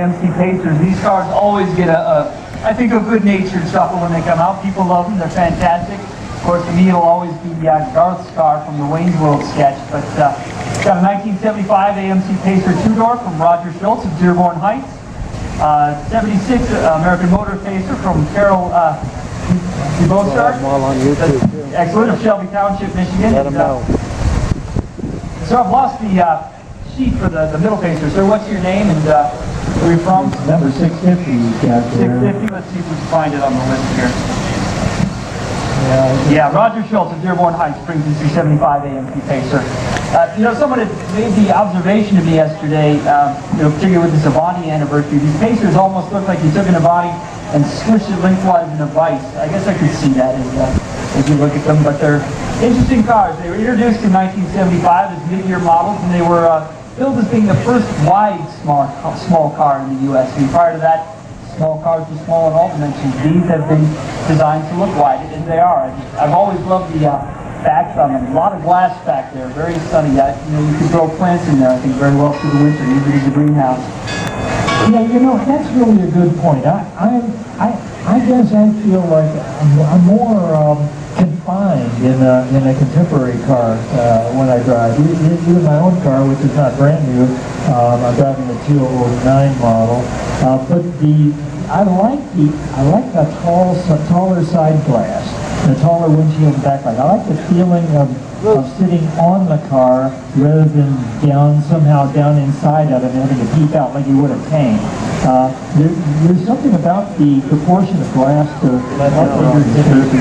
AMC Pacers. These cars always get I think, a good-natured shuffle when they come out. People love them. They're fantastic. Of course, to me, it'll always be Garth's car from the Wayne's World sketch. But it's got a 1975 AMC Pacer two-door from Roger Schultz of Dearborn Heights. 76 American Motor Pacer from Carol DeBossart. All on YouTube, too. Excellent, of Shelby Township, Michigan. Let them know. So I've lost the sheet for the middle Pacer. Sir, what's your name and where are you from? Number 650 you got there. 650, let's see if we can find it on the list here. Yeah, Roger Schultz of Dearborn Heights brings in 375 AMC Pacer. Someone had made the observation to me yesterday, particularly with this Avani anniversary, these Pacers almost look like you took an Avani and squished it lengthwise in a vise. I guess I could see that as you look at them, but they're interesting cars. They were introduced in 1975 as mid-year models, and they were billed as being the first wide small car in the U.S. And prior to that, small cars were small in all dimensions. These have been designed to look wide, and they are. I've always loved the backs on them. A lot of glass back there, very sunny. You could grow plants in there, I think, very well through the winter, even as a greenhouse. Yeah, that's really a good point. I guess I feel like I'm more confined in a contemporary car when I drive. Even my own car, which is not brand new, I'm driving a 2009 model. But I like the taller side glass, the taller windshield and backlight. I like the feeling of sitting on the car rather than somehow down inside of it and having to peek out like you would a tank. There's something about the proportion of glass to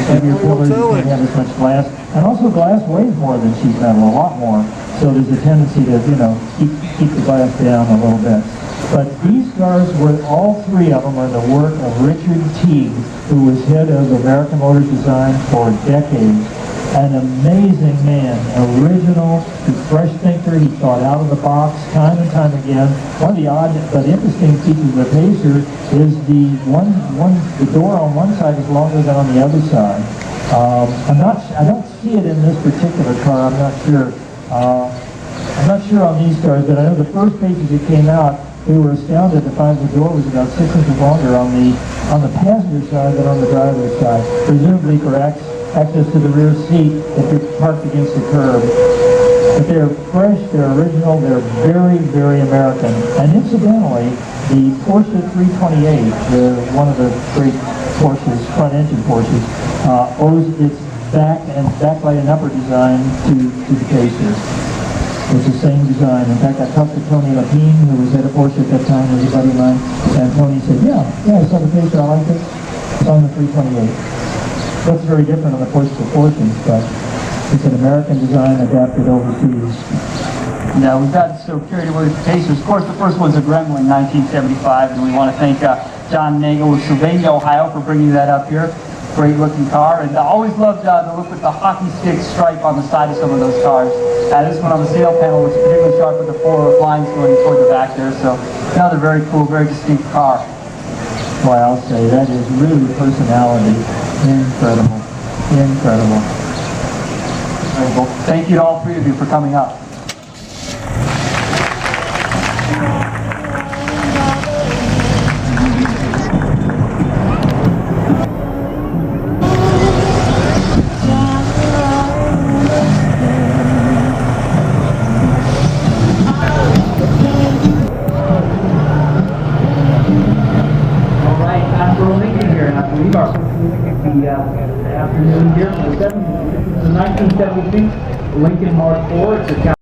heavier pillars, you can't have as much glass. And also glass weighs more than sheet metal, a lot more. So there's a tendency to, keep the glass down a little bit. But these cars all three of them are the work of Richard Teague, who was head of American Motor Design for decades. An amazing man, original, fresh thinker. He thought out of the box time and time again. One of the odd but interesting features of the Pacer is the door on one side is longer than on the other side. I don't see it in this particular car. I'm not sure. I'm not sure on these cars, but I know the first Pacers that came out, we were astounded to find the door was about 6 inches longer on the passenger side than on the driver's side, presumably for access to the rear seat if you're parked against the curb. But they're fresh, they're original, they're very, very American. And incidentally, the Porsche 328, one of the great Porsches, front-engine Porsches, owes its backlight and upper design to the Pacer. It's the same design. In fact, I talked to Tony Lapine, who was at a Porsche at that time, was a buddy of mine, and Tony said, yeah, I saw the Pacer, I like it. It's on the 328. That's very different on the Porsche proportions, but it's an American design adapted overseas. Now, we've got so carried away with the Pacers. Of course, the first one's a Gremlin, 1975, and we want to thank John Nagel of Sylvania, Ohio, for bringing that up here. Great looking car, and I always loved the look with the hockey stick stripe on the side of some of those cars. This one on the sail panel was particularly sharp with the 4 lines going toward the back there, so another very cool, very distinct car. Boy, I'll say, that is really personality. Incredible. Incredible. Well, thank you to all three of you for coming up. The afternoon here for the 1976 Lincoln Mark IV. It's a